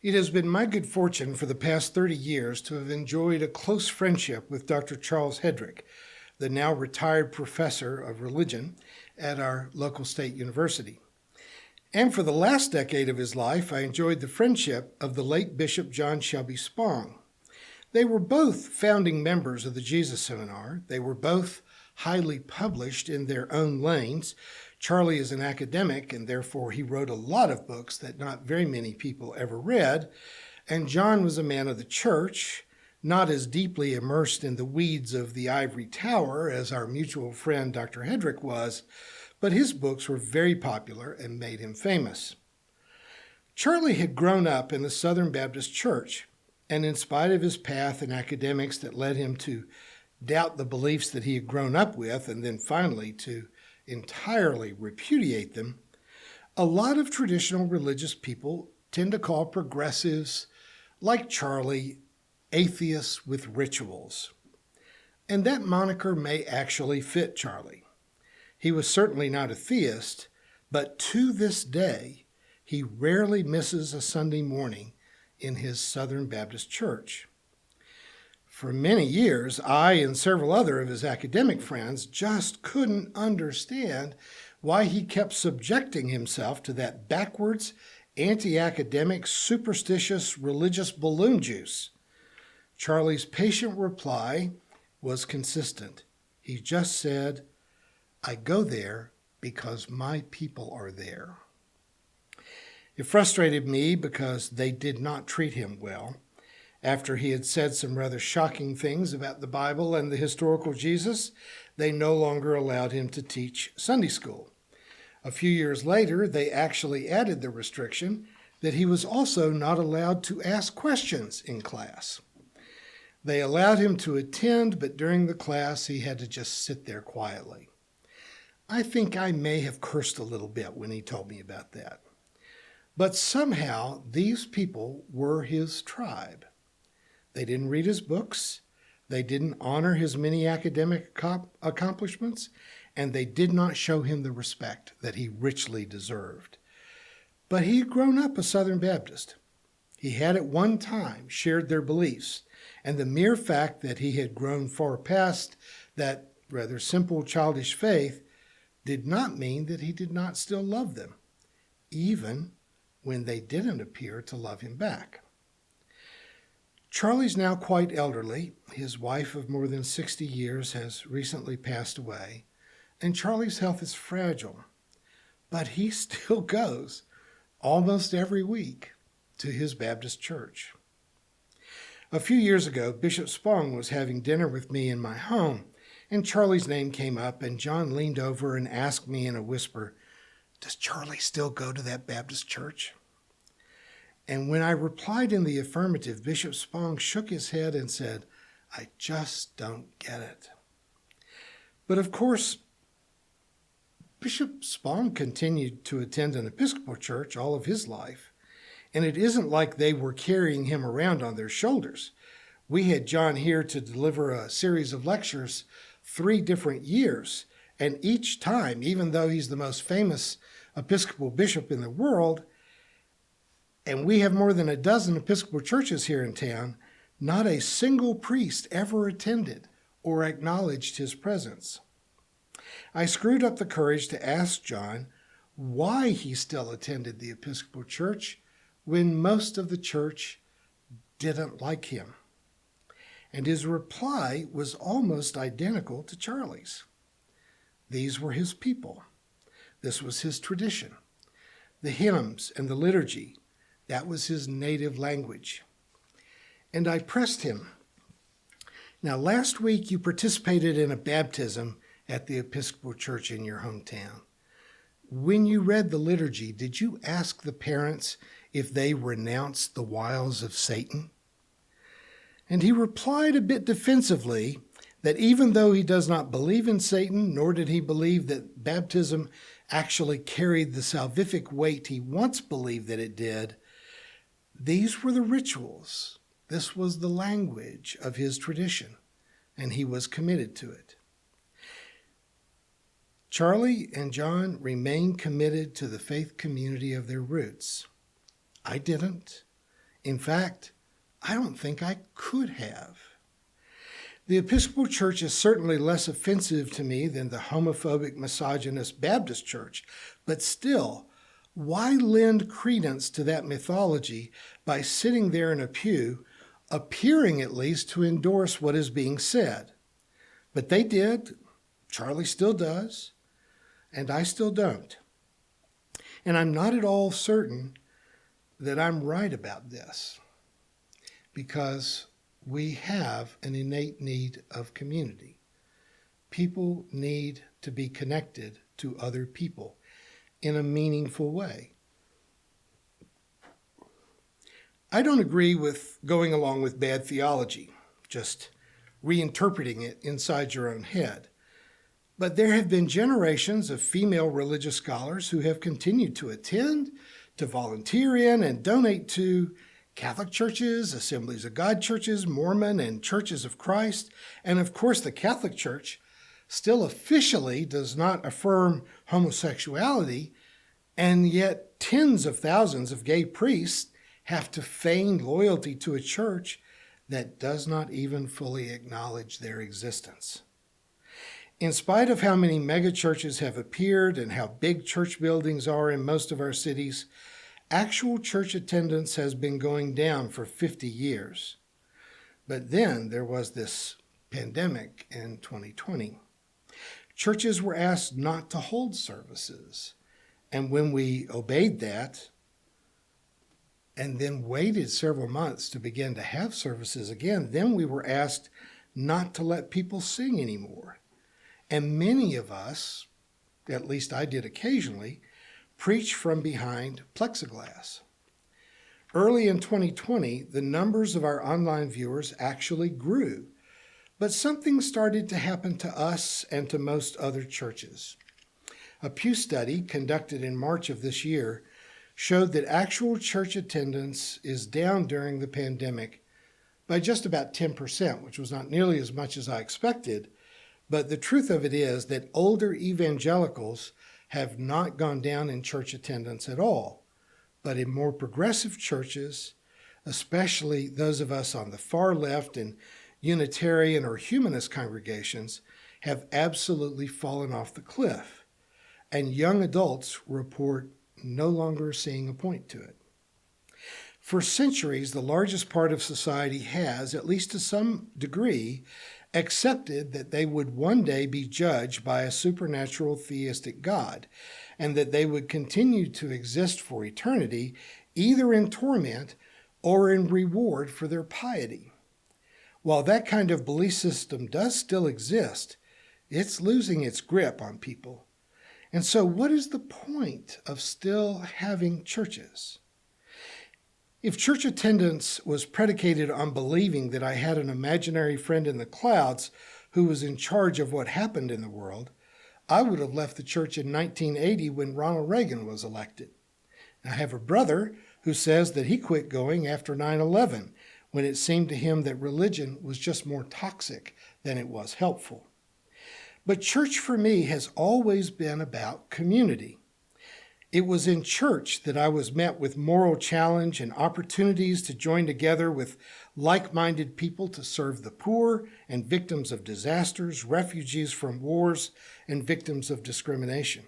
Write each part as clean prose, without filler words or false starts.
It has been my good fortune for the past 30 years to have enjoyed a close friendship with Dr. Charles Hedrick, the now retired professor of religion at our local state university. And for the last decade of his life, I enjoyed the friendship of the late Bishop John Shelby Spong. They were both founding members of the Jesus Seminar. They were both highly published in their own lanes. Charlie is an academic, and therefore he wrote a lot of books that not very many people ever read. And John was a man of the church, not as deeply immersed in the weeds of the ivory tower as our mutual friend Dr. Hedrick was, but his books were very popular and made him famous. Charlie had grown up in the Southern Baptist Church, and in spite of his path in academics that led him to doubt the beliefs that he had grown up with and then finally to entirely repudiate them, a lot of traditional religious people tend to call progressives like Charlie atheists with rituals. And that moniker may actually fit Charlie. He was certainly not a theist, but to this day, he rarely misses a Sunday morning in his Southern Baptist church. For many years, I and several other of his academic friends just couldn't understand why he kept subjecting himself to that backwards, anti-academic, superstitious religious balloon juice. Charlie's patient reply was consistent. He just said, "I go there because my people are there." It frustrated me because they did not treat him well. After he had said some rather shocking things about the Bible and the historical Jesus, they no longer allowed him to teach Sunday school. A few years later, they actually added the restriction that he was also not allowed to ask questions in class. They allowed him to attend, but during the class, he had to just sit there quietly. I think I may have cursed a little bit when he told me about that. But somehow, these people were his tribe. They didn't read his books, they didn't honor his many academic accomplishments, and they did not show him the respect that he richly deserved. But he had grown up a Southern Baptist. He had at one time shared their beliefs, and the mere fact that he had grown far past that rather simple childish faith did not mean that he did not still love them, even when they didn't appear to love him back. Charlie's now quite elderly. His wife of more than 60 years has recently passed away, and Charlie's health is fragile. But he still goes almost every week to his Baptist church. A few years ago, Bishop Spong was having dinner with me in my home, and Charlie's name came up, and John leaned over and asked me in a whisper, "Does Charlie still go to that Baptist church?" And when I replied in the affirmative, Bishop Spong shook his head and said, "I just don't get it." But of course, Bishop Spong continued to attend an Episcopal church all of his life, and it isn't like they were carrying him around on their shoulders. We had John here to deliver a series of lectures 3 different years, and each time, even though he's the most famous Episcopal bishop in the world, and we have more than a dozen Episcopal churches here in town, not a single priest ever attended or acknowledged his presence. I screwed up the courage to ask John why he still attended the Episcopal church when most of the church didn't like him. And his reply was almost identical to Charlie's. These were his people. This was his tradition. The hymns and the liturgy, that was his native language. And I pressed him. Now, last week you participated in a baptism at the Episcopal church in your hometown. When you read the liturgy, did you ask the parents if they renounced the wiles of Satan? And he replied a bit defensively that even though he does not believe in Satan, nor did he believe that baptism actually carried the salvific weight he once believed that it did, these were the rituals. This was the language of his tradition, and he was committed to it. Charlie and John remained committed to the faith community of their roots. I didn't, In fact, I don't think I could have. The Episcopal Church is certainly less offensive to me than the homophobic, misogynist Baptist Church, but still, why lend credence to that mythology by sitting there in a pew, appearing at least to endorse what is being said? But they did, Charlie still does, and I still don't. And I'm not at all certain that I'm right about this, because we have an innate need of community. People need to be connected to other people in a meaningful way. I don't agree with going along with bad theology, just reinterpreting it inside your own head. But there have been generations of female religious scholars who have continued to attend, to volunteer in, and donate to Catholic churches, Assemblies of God churches, Mormon and Churches of Christ, and of course the Catholic Church still officially does not affirm homosexuality, and yet tens of thousands of gay priests have to feign loyalty to a church that does not even fully acknowledge their existence. In spite of how many megachurches have appeared and how big church buildings are in most of our cities, actual church attendance has been going down for 50 years. But then there was this pandemic in 2020. Churches were asked not to hold services. And when we obeyed that, and then waited several months to begin to have services again, then we were asked not to let people sing anymore. And many of us, at least I did occasionally, preach from behind plexiglass. Early in 2020, the numbers of our online viewers actually grew, but something started to happen to us and to most other churches. A Pew study conducted in March of this year showed that actual church attendance is down during the pandemic by just about 10%, which was not nearly as much as I expected, but the truth of it is that older evangelicals have not gone down in church attendance at all. But in more progressive churches, especially those of us on the far left and Unitarian or humanist congregations, have absolutely fallen off the cliff. And young adults report no longer seeing a point to it. For centuries, the largest part of society has, at least to some degree, accepted that they would one day be judged by a supernatural theistic God, and that they would continue to exist for eternity, either in torment or in reward for their piety. While that kind of belief system does still exist, it's losing its grip on people. And so what is the point of still having churches? If church attendance was predicated on believing that I had an imaginary friend in the clouds who was in charge of what happened in the world, I would have left the church in 1980 when Ronald Reagan was elected. I have a brother who says that he quit going after 9/11 when it seemed to him that religion was just more toxic than it was helpful. But church for me has always been about community. It was in church that I was met with moral challenge and opportunities to join together with like-minded people to serve the poor and victims of disasters, refugees from wars, and victims of discrimination.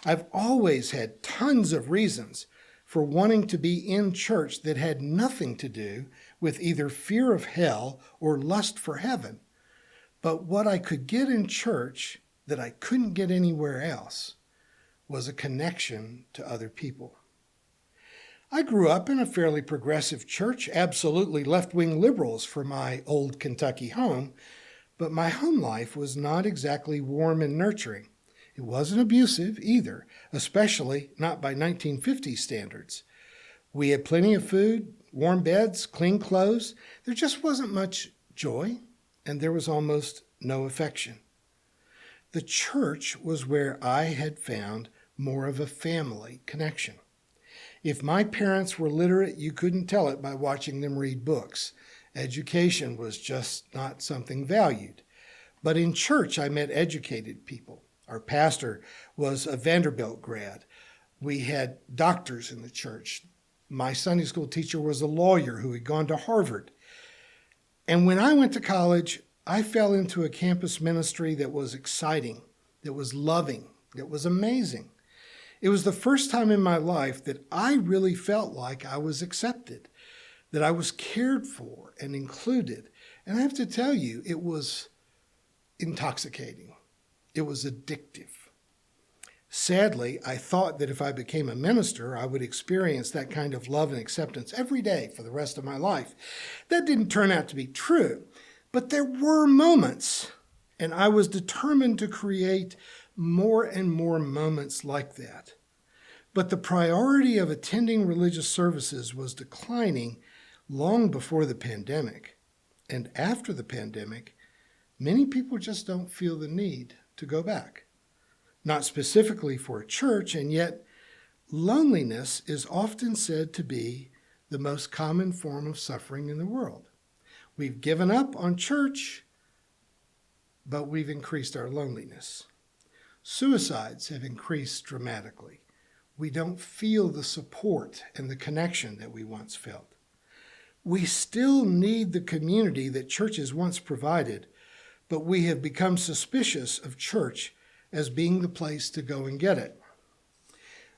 I've always had tons of reasons for wanting to be in church that had nothing to do with either fear of hell or lust for heaven. But what I could get in church that I couldn't get anywhere else was a connection to other people. I grew up in a fairly progressive church, absolutely left-wing liberals for my old Kentucky home, but my home life was not exactly warm and nurturing. It wasn't abusive either, especially not by 1950s standards. We had plenty of food, warm beds, clean clothes. There just wasn't much joy, and there was almost no affection. The church was where I had found more of a family connection. If my parents were literate, you couldn't tell it by watching them read books. Education was just not something valued. But in church, I met educated people. Our pastor was a Vanderbilt grad. We had doctors in the church. My Sunday school teacher was a lawyer who had gone to Harvard. And when I went to college, I fell into a campus ministry that was exciting, that was loving, that was amazing. It was the first time in my life that I really felt like I was accepted, that I was cared for and included. And I have to tell you, it was intoxicating. It was addictive. Sadly, I thought that if I became a minister, I would experience that kind of love and acceptance every day for the rest of my life. That didn't turn out to be true, but there were moments, and I was determined to create more and more moments like that. But the priority of attending religious services was declining long before the pandemic. And after the pandemic, many people just don't feel the need to go back. Not specifically for a church, and yet loneliness is often said to be the most common form of suffering in the world. We've given up on church, but we've increased our loneliness. Suicides have increased dramatically. We don't feel the support and the connection that we once felt. We still need the community that churches once provided, but we have become suspicious of church as being the place to go and get it.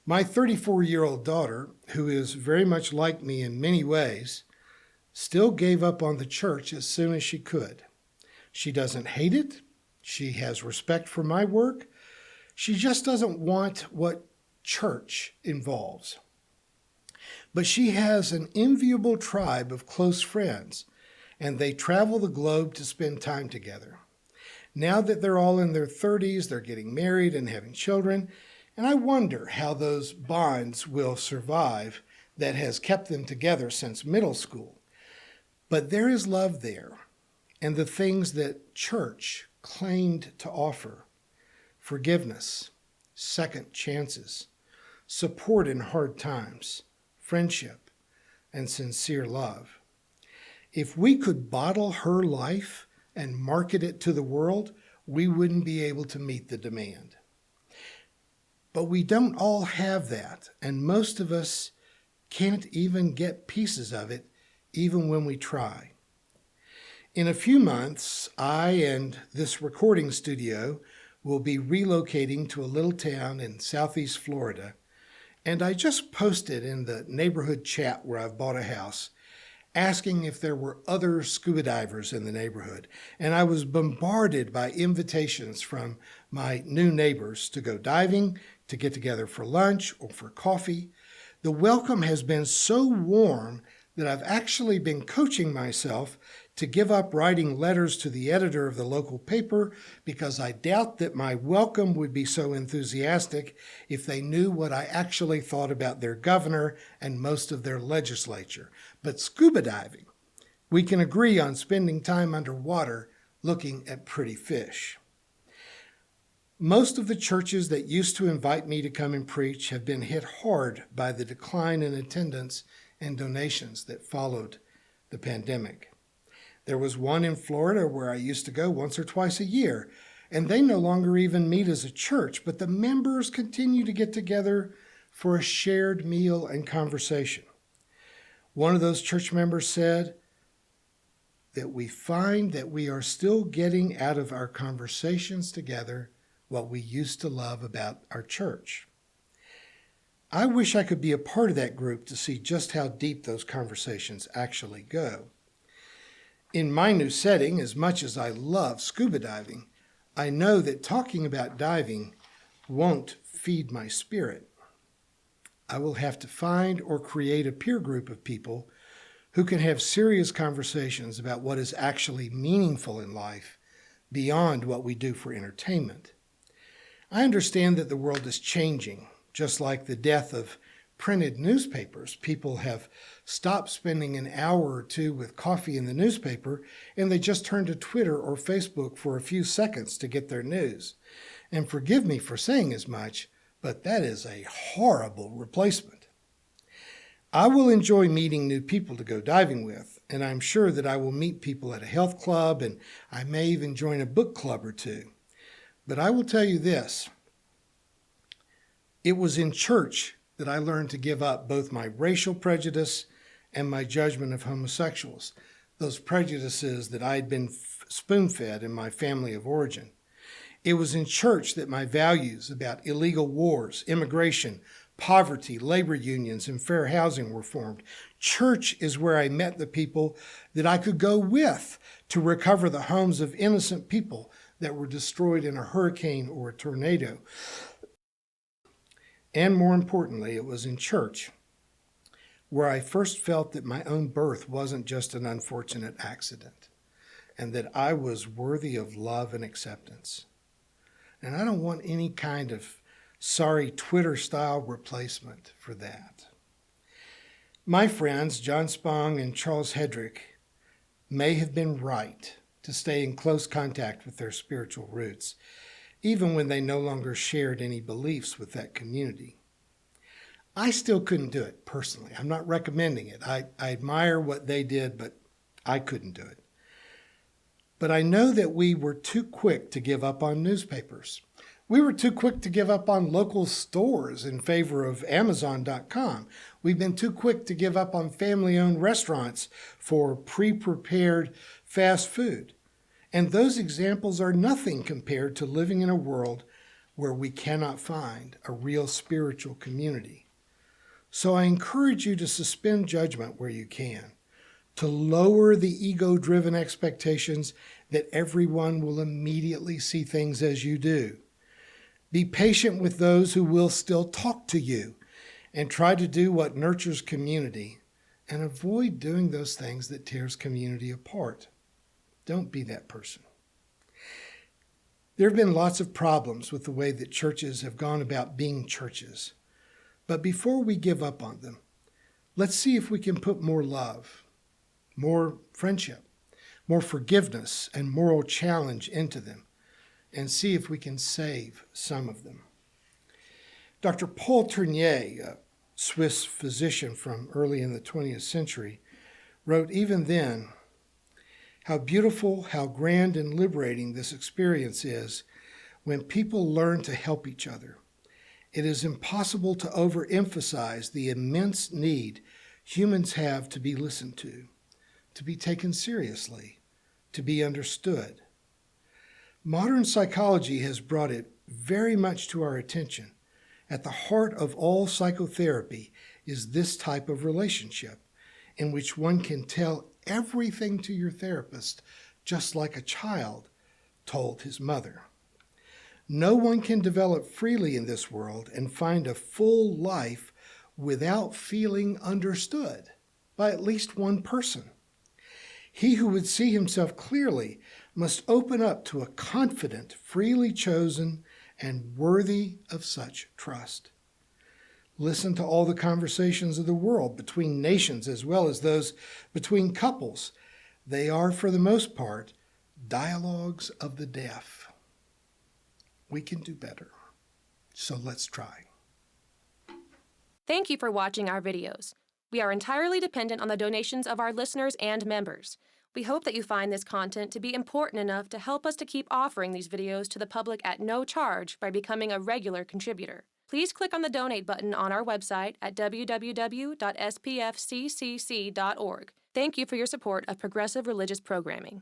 My 34-year-old daughter, who is very much like me in many ways, still gave up on the church as soon as she could. She doesn't hate it. She has respect for my work. She just doesn't want what church involves. But she has an enviable tribe of close friends, and they travel the globe to spend time together. Now that they're all in their 30s, they're getting married and having children, and I wonder how those bonds will survive that has kept them together since middle school. But there is love there, and the things that church claimed to offer: forgiveness, second chances, support in hard times, friendship, and sincere love. If we could bottle her life and market it to the world, we wouldn't be able to meet the demand. But we don't all have that, and most of us can't even get pieces of it, even when we try. In a few months, I and this recording studio will be relocating to a little town in southeast Florida, and I just posted in the neighborhood chat where I've bought a house, asking if there were other scuba divers in the neighborhood. And I was bombarded by invitations from my new neighbors to go diving, to get together for lunch or for coffee. The welcome has been so warm that I've actually been coaching myself to give up writing letters to the editor of the local paper, because I doubt that my welcome would be so enthusiastic if they knew what I actually thought about their governor and most of their legislature. But scuba diving, we can agree on spending time underwater looking at pretty fish. Most of the churches that used to invite me to come and preach have been hit hard by the decline in attendance and donations that followed the pandemic. There was one in Florida where I used to go once or twice a year, and they no longer even meet as a church, but the members continue to get together for a shared meal and conversation. One of those church members said that we find that we are still getting out of our conversations together what we used to love about our church. I wish I could be a part of that group to see just how deep those conversations actually go. In my new setting, as much as I love scuba diving, I know that talking about diving won't feed my spirit. I will have to find or create a peer group of people who can have serious conversations about what is actually meaningful in life beyond what we do for entertainment. I understand that the world is changing, just like the death of printed newspapers. People have stopped spending an hour or two with coffee in the newspaper, and they just turn to Twitter or Facebook for a few seconds to get their news. And forgive me for saying as much, but that is a horrible replacement. I will enjoy meeting new people to go diving with, and I'm sure that I will meet people at a health club, and I may even join a book club or two. But I will tell you this: it was in church that I learned to give up both my racial prejudice and my judgment of homosexuals, those prejudices that I had been spoon-fed in my family of origin. It was in church that my values about illegal wars, immigration, poverty, labor unions, and fair housing were formed. Church is where I met the people that I could go with to recover the homes of innocent people that were destroyed in a hurricane or a tornado. And more importantly, it was in church where I first felt that my own birth wasn't just an unfortunate accident and that I was worthy of love and acceptance. And I don't want any kind of sorry Twitter-style replacement for that. My friends, John Spong and Charles Hedrick, may have been right to stay in close contact with their spiritual roots, even when they no longer shared any beliefs with that community. I still couldn't do it personally. I'm not recommending it. I admire what they did, but I couldn't do it. But I know that we were too quick to give up on newspapers. We were too quick to give up on local stores in favor of Amazon.com. We've been too quick to give up on family-owned restaurants for pre-prepared fast food. And those examples are nothing compared to living in a world where we cannot find a real spiritual community. So I encourage you to suspend judgment where you can, to lower the ego-driven expectations that everyone will immediately see things as you do. Be patient with those who will still talk to you, and try to do what nurtures community, and avoid doing those things that tears community apart. Don't be that person. There have been lots of problems with the way that churches have gone about being churches. But before we give up on them, let's see if we can put more love, more friendship, more forgiveness, and moral challenge into them, and see if we can save some of them. Dr. Paul Tournier, a Swiss physician from early in the 20th century, wrote even then, "How beautiful, how grand and liberating this experience is when people learn to help each other. It is impossible to overemphasize the immense need humans have to be listened to be taken seriously, to be understood. Modern psychology has brought it very much to our attention. At the heart of all psychotherapy is this type of relationship, in which one can tell everything to your therapist, just like a child told his mother. No one can develop freely in this world and find a full life without feeling understood by at least one person. He who would see himself clearly must open up to a confident, freely chosen, and worthy of such trust. Listen to all the conversations of the world between nations as well as those between couples. They are, for the most part, dialogues of the deaf. We can do better, so let's try." Thank you for watching our videos. We are entirely dependent on the donations of our listeners and members. We hope that you find this content to be important enough to help us to keep offering these videos to the public at no charge by becoming a regular contributor. Please click on the donate button on our website at www.spfccc.org. Thank you for your support of progressive religious programming.